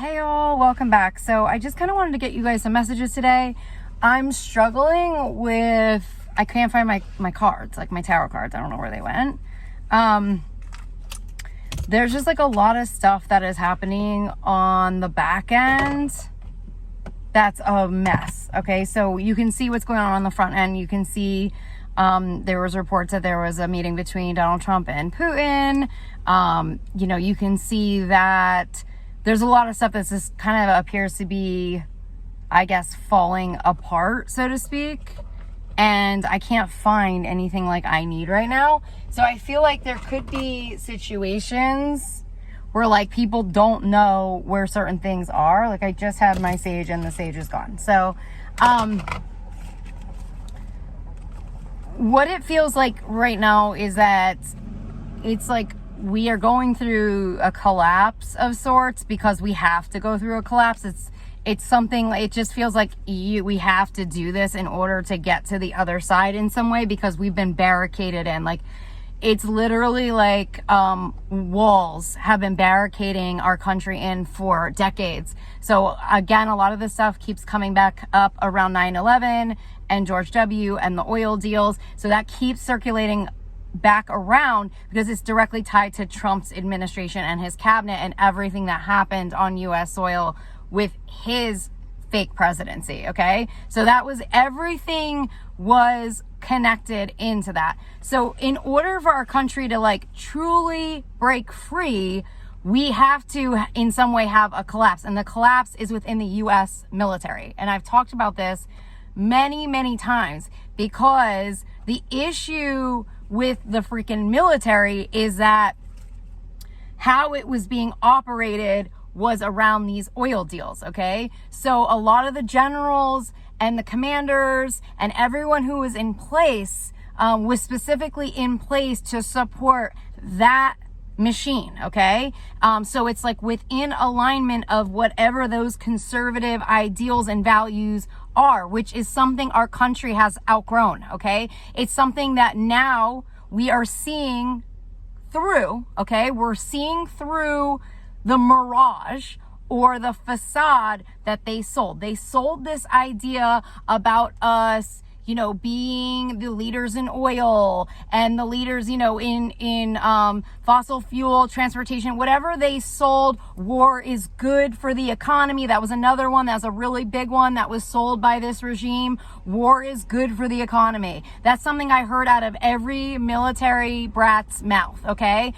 Hey all, welcome back. So I just kind of wanted to get you guys some messages today. I'm struggling with, I can't find my cards, like my tarot cards. I don't know where they went. There's just like a lot of stuff that is happening on the back end that's a mess. Okay, so you can see what's going on the front end. You can see there was reports that there was a meeting between Donald Trump and Putin. You can see that there's a lot of stuff that just kind of appears to be, I guess, falling apart, so to speak. And I can't find anything like I need right now. So I feel like there could be situations where like people don't know where certain things are. Like I just had my sage and the sage is gone. So, what it feels like right now is that it's like we are going through a collapse of sorts because we have to go through a collapse. It's something, it just feels like we have to do this in order to get to the other side in some way because we've been barricaded in. Like it's literally like walls have been barricading our country in for decades. So again, a lot of this stuff keeps coming back up around 9/11 and George W. and the oil deals. So that keeps circulating back around because it's directly tied to Trump's administration and his cabinet and everything that happened on US soil with his fake presidency. Okay, so that was, everything was connected into that. So in order for our country to like truly break free, we have to in some way have a collapse, and the collapse is within the US military. And I've talked about this many times because the issue with the freaking military is that how it was being operated was around these oil deals. Okay, so a lot of the generals and the commanders and everyone who was in place was specifically in place to support that machine. Okay, so it's like within alignment of whatever those conservative ideals and values are, which is something our country has outgrown. Okay, it's something that now we are seeing through. Okay, we're seeing through the mirage or the facade that they sold. They sold this idea about us, being the leaders in oil and the leaders, in fossil fuel, transportation, whatever they sold. War is good for the economy. That was another one. That's a really big one that was sold by this regime. War is good for the economy. That's something I heard out of every military brat's mouth. Okay.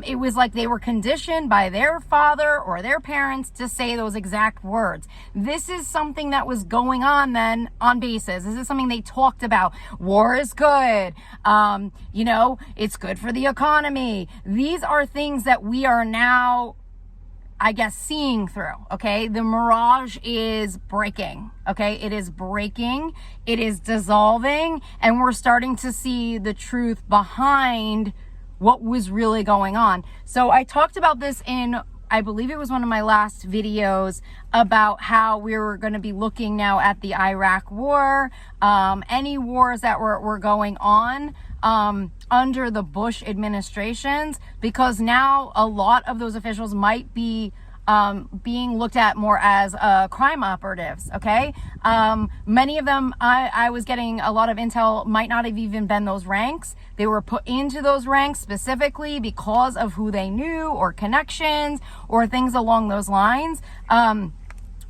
It was like they were conditioned by their father or their parents to say those exact words. This is something that was going on then on bases. This is something they talked about. War is good. It's good for the economy. These are things that we are now, I guess, seeing through. Okay. The mirage is breaking. Okay. It is breaking. It is dissolving. And we're starting to see the truth behind what was really going on. So I talked about this in, I believe it was one of my last videos, about how we were going to be looking now at the Iraq war, any wars that were going on under the Bush administrations, because now a lot of those officials might be being looked at more as crime operatives. Okay, many of them, I was getting a lot of intel, might not have even been those ranks. They were put into those ranks specifically because of who they knew or connections or things along those lines.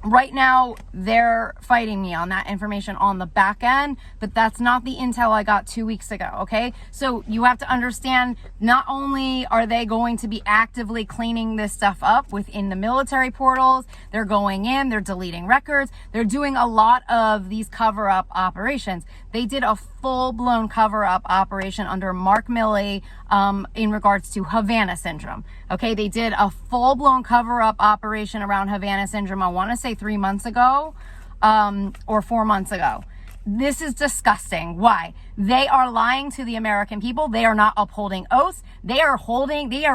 Right now, they're fighting me on that information on the back end, but that's not the intel I got 2 weeks ago, okay? So you have to understand, not only are they going to be actively cleaning this stuff up within the military portals, they're going in, they're deleting records, they're doing a lot of these cover-up operations. They did a full-blown cover-up operation under Mark Milley in regards to Havana syndrome. Okay, they did a full-blown cover-up operation around Havana syndrome, I want to say 3 months ago or 4 months ago. This is disgusting. Why? They are lying to the American people. They are not upholding oaths. They are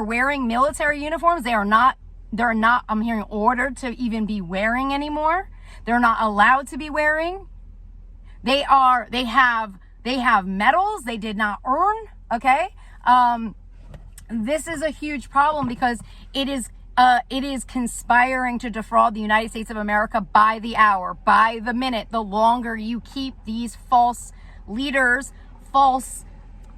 wearing military uniforms. They're not, I'm hearing, ordered to even be wearing anymore. They're not allowed to be wearing. They have medals they did not earn. Okay. This is a huge problem because it is It is conspiring to defraud the United States of America by the hour, by the minute. The longer you keep these false leaders, false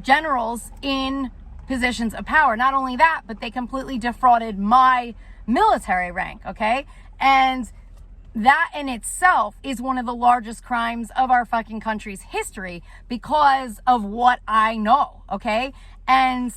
generals in positions of power. Not only that, but they completely defrauded my military rank, okay? And that in itself is one of the largest crimes of our fucking country's history because of what I know, okay? And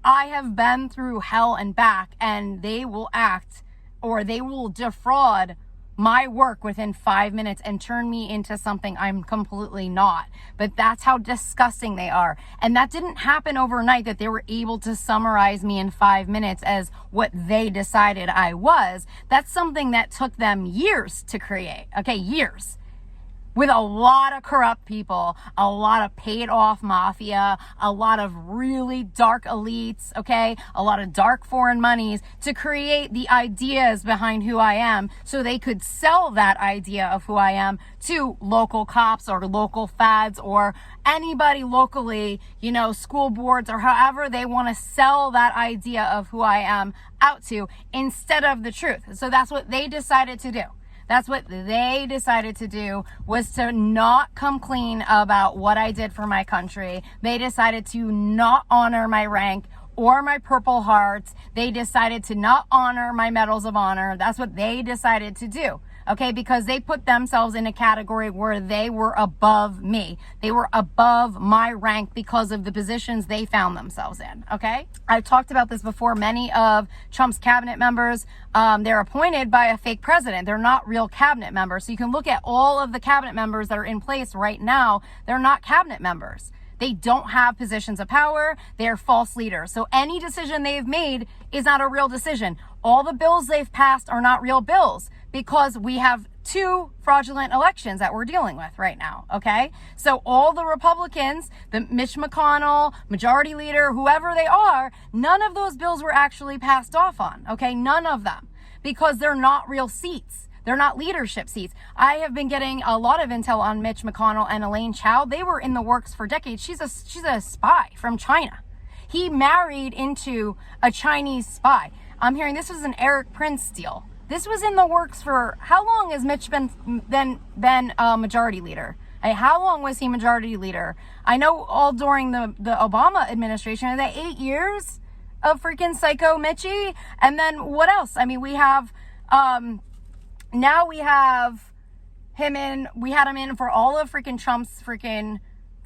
I have been through hell and back, and they will act, or they will defraud my work within 5 minutes and turn me into something I'm completely not. But that's how disgusting they are. And that didn't happen overnight, that they were able to summarize me in 5 minutes as what they decided I was. That's something that took them years to create. Okay, years. With a lot of corrupt people, a lot of paid off mafia, a lot of really dark elites, okay? A lot of dark foreign monies to create the ideas behind who I am so they could sell that idea of who I am to local cops or local fads or anybody locally, you know, school boards or however they want to sell that idea of who I am out to instead of the truth. So that's what they decided to do. That's what they decided to do, was to not come clean about what I did for my country. They decided to not honor my rank or my Purple Hearts. They decided to not honor my medals of honor. That's what they decided to do. Okay, because they put themselves in a category where they were above me. They were above my rank because of the positions they found themselves in, okay? I've talked about this before. Many of Trump's cabinet members, they're appointed by a fake president. They're not real cabinet members. So you can look at all of the cabinet members that are in place right now. They're not cabinet members. They don't have positions of power. They're false leaders. So any decision they've made is not a real decision. All the bills they've passed are not real bills, because we have 2 fraudulent elections that we're dealing with right now, okay? So all the Republicans, the Mitch McConnell, majority leader, whoever they are, none of those bills were actually passed off on, okay? None of them, because they're not real seats. They're not leadership seats. I have been getting a lot of intel on Mitch McConnell and Elaine Chao. They were in the works for decades. She's a spy from China. He married into a Chinese spy. I'm hearing this was an Eric Prince deal. This was in the works for, how long has Mitch been majority leader? How long was he majority leader? I know all during the Obama administration. Are they 8 years of freaking psycho Mitchie? And then what else? I mean, we have, now we have him in, we had him in for all of freaking Trump's freaking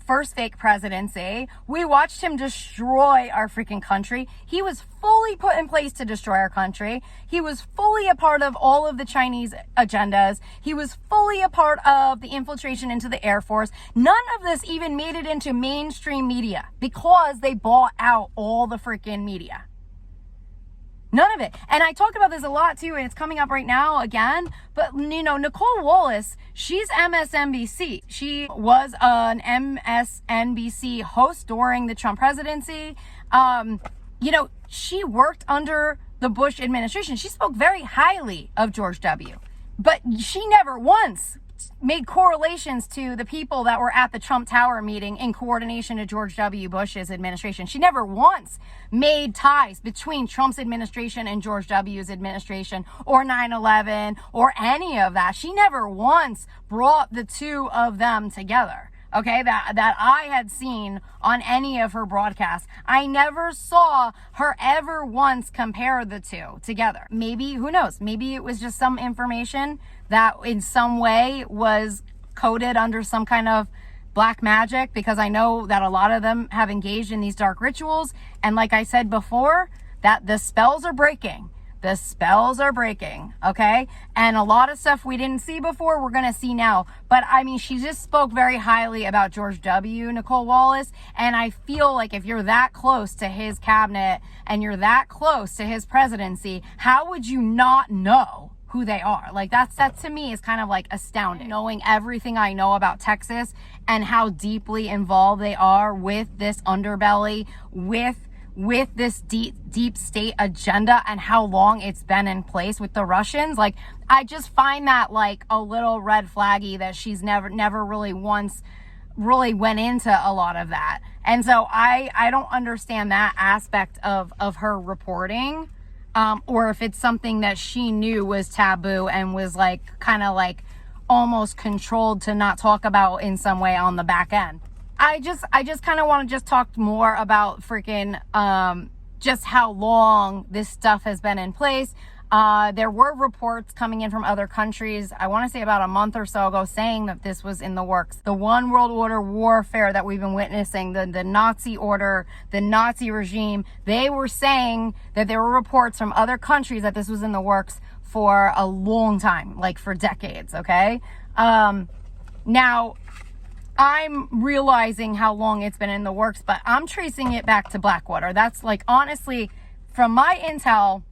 first fake presidency. We watched him destroy our freaking country. He was fully put in place to destroy our country. He was fully a part of all of the Chinese agendas. He was fully a part of the infiltration into the Air Force. None of this even made it into mainstream media because they bought out all the freaking media. None of it. And I talk about this a lot too, and it's coming up right now again. But, you know, Nicole Wallace, she's MSNBC. She was an MSNBC host during the Trump presidency. You know, she worked under the Bush administration. She spoke very highly of George W. But she never once made correlations to the people that were at the Trump Tower meeting in coordination to George W. Bush's administration. She never once made ties between Trump's administration and George W.'s administration, or 9/11, or any of that. She never once brought the two of them together. Okay, that I had seen on any of her broadcasts. I never saw her ever once compare the two together. Maybe, who knows, maybe it was just some information that in some way was coded under some kind of black magic, because I know that a lot of them have engaged in these dark rituals. And like I said before, that the spells are breaking. The spells are breaking, okay? And a lot of stuff we didn't see before, we're going to see now. But, I mean, she just spoke very highly about George W., Nicole Wallace. And I feel like if you're that close to his cabinet and you're that close to his presidency, how would you not know who they are? Like, that to me is kind of like astounding. Knowing everything I know about Texas and how deeply involved they are with this underbelly, with this deep state agenda, and how long it's been in place with the Russians. Like, I just find that like a little red flaggy that she's never really once really went into a lot of that. And so I don't understand that aspect of her reporting. or if it's something that she knew was taboo and was like kind of like almost controlled to not talk about in some way on the back end. I just kind of want to just talk more about freaking just how long this stuff has been in place. There were reports coming in from other countries, I want to say about a month or so ago, saying that this was in the works. The one world order warfare that we've been witnessing, the Nazi order, the Nazi regime, they were saying that there were reports from other countries that this was in the works for a long time, like for decades, okay? Now, I'm realizing how long it's been in the works, but I'm tracing it back to Blackwater. That's like, honestly, from my intel,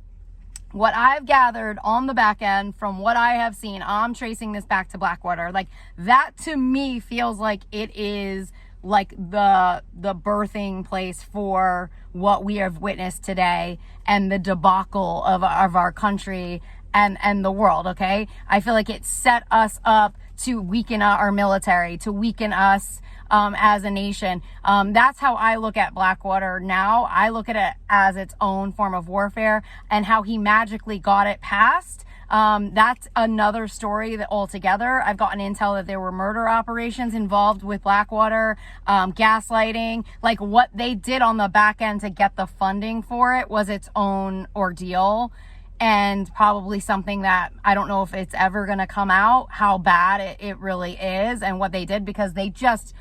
what I've gathered on the back end, from what I have seen, I'm tracing this back to Blackwater. Like, that to me feels like it is like the birthing place for what we have witnessed today and the debacle of our country and the world, okay? I feel like it set us up to weaken our military, to weaken us as a nation. That's how I look at Blackwater now. I look at it as its own form of warfare, and how he magically got it passed. That's another story that altogether. I've gotten intel that there were murder operations involved with Blackwater, gaslighting. Like, what they did on the back end to get the funding for it was its own ordeal. And probably something that I don't know if it's ever going to come out, how bad it really is and what they did, because they just,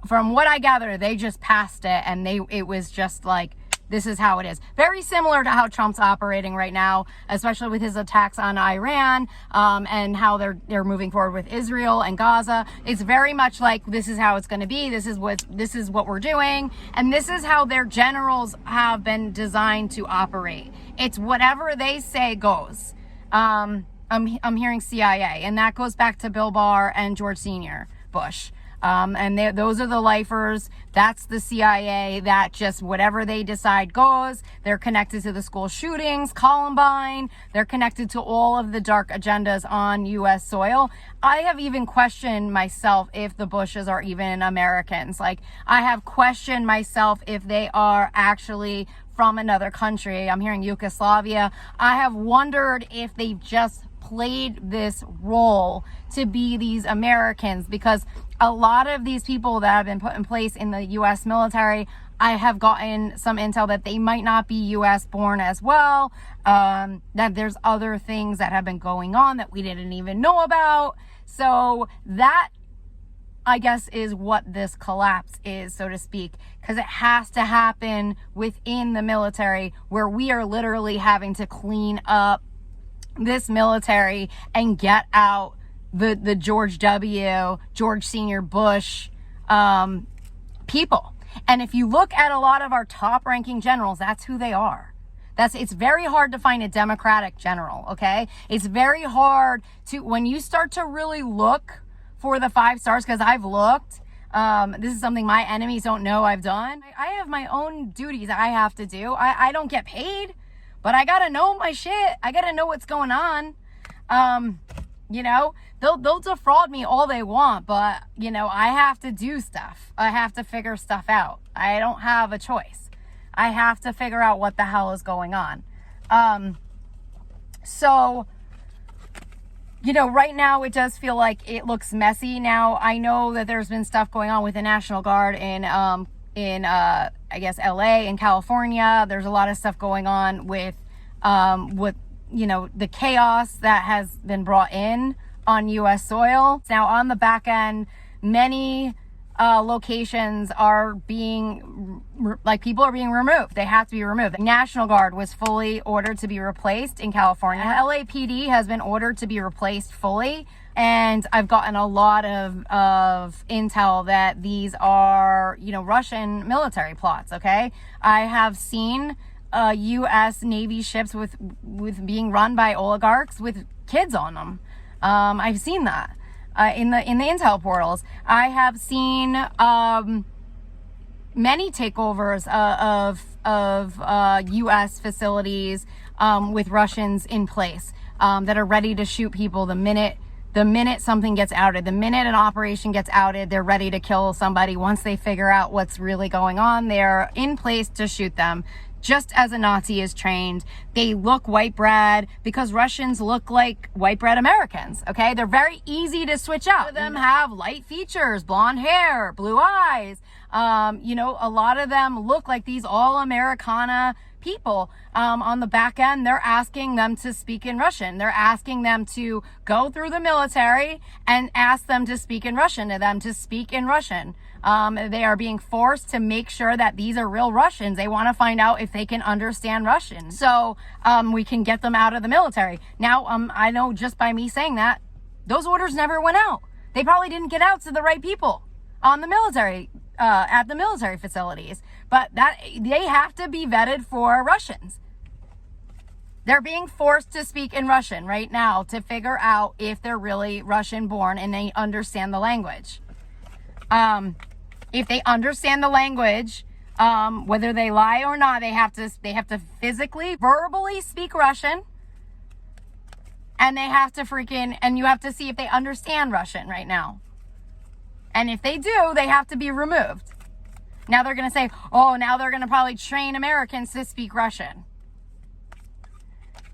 from what I gather, they just passed it, and it was just like, this is how it is. Very similar to how Trump's operating right now, especially with his attacks on Iran, and how they're moving forward with Israel and Gaza. It's very much like, this is how it's going to be. This is what we're doing, and this is how their generals have been designed to operate. It's whatever they say goes. I'm hearing CIA, and that goes back to Bill Barr and George Sr. Bush. And those are the lifers. That's the CIA. That just whatever they decide goes. They're connected to the school shootings, Columbine. They're connected to all of the dark agendas on U.S. soil. I have even questioned myself if the Bushes are even Americans. Like, I have questioned myself if they are actually from another country. I'm hearing Yugoslavia. I have wondered if they've just played this role to be these Americans, because a lot of these people that have been put in place in the U.S. military, I have gotten some intel that they might not be U.S. born as well, that there's other things that have been going on that we didn't even know about. So that, I guess, is what this collapse is, so to speak, because it has to happen within the military, where we are literally having to clean up this military and get out the George W., George Sr. Bush people. And if you look at a lot of our top ranking generals, that's who they are. It's very hard to find a Democratic general, okay? It's very hard to, when you start to really look for the 5 stars, because I've looked, this is something my enemies don't know I've done. I have my own duties I have to do. I don't get paid, but I gotta know my shit. I gotta know what's going on. You know, they'll defraud me all they want, but, you know, I have to do stuff. I have to figure stuff out. I don't have a choice. I have to figure out what the hell is going on. So, you know, right now it does feel like it looks messy. Now, I know that there's been stuff going on with the National Guard in I guess LA and California. There's a lot of stuff going on with you know, the chaos that has been brought in on U.S. soil. Now, on the back end, many locations are being, like, people are being removed. They have to be removed. The National Guard was fully ordered to be replaced in California. LAPD has been ordered to be replaced fully. And I've gotten a lot of intel that these are, you know, Russian military plots, okay? I have seen U.S. Navy ships with being run by oligarchs with kids on them. I've seen that in the intel portals. I have seen many takeovers of U.S. facilities with Russians in place that are ready to shoot people the minute something gets outed. The minute an operation gets outed, they're ready to kill somebody. Once they figure out what's really going on, they're in place to shoot them. just as a Nazi is trained. They look white bread because Russians look like white bread Americans, okay? They're very easy to switch out. Some of them have light features, blonde hair, blue eyes. You know, a lot of them look like these all Americana people. On the back end, they're asking them to speak in Russian. They're asking them to go through the military and ask them to speak in Russian, to them to speak in Russian. They are being forced to make sure that these are real Russians. They want to find out if they can understand Russian. So we can get them out of the military. Now, I know just by me saying that, those orders never went out. They probably didn't get out to the right people on the military, at the military facilities. But that they have to be vetted for Russians. They're being forced to speak in Russian right now to figure out if they're really Russian born and they understand the language. If they understand the language, whether they lie or not, they have to physically, verbally speak Russian, and they have to and you have to see if they understand Russian right now. And if they do, they have to be removed. Now they're going to say, oh, now they're going to probably train Americans to speak Russian.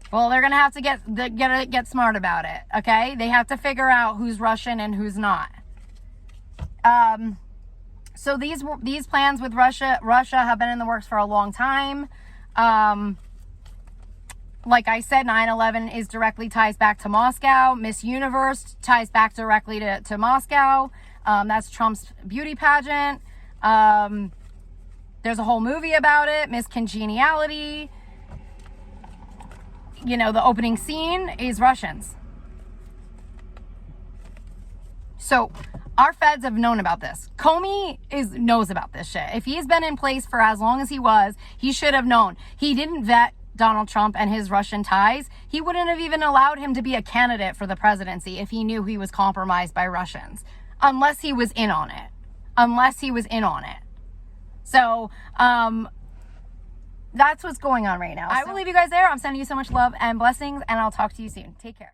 Well, they're going to have to get smart about it, okay? They have to figure out who's Russian and who's not. So these plans with Russia have been in the works for a long time. Like I said, 9/11 is directly ties back to Moscow. Miss Universe ties back directly to Moscow. That's Trump's beauty pageant. There's a whole movie about it, Miss Congeniality. You know, the opening scene is Russians. So our feds have known about this. Comey knows about this shit. If he's been in place for as long as he was, he should have known. He didn't vet Donald Trump and his Russian ties. He wouldn't have even allowed him to be a candidate for the presidency if he knew he was compromised by Russians. Unless he was in on it. So, that's what's going on right now. I will leave you guys there. I'm sending you so much love and blessings, and I'll talk to you soon. Take care.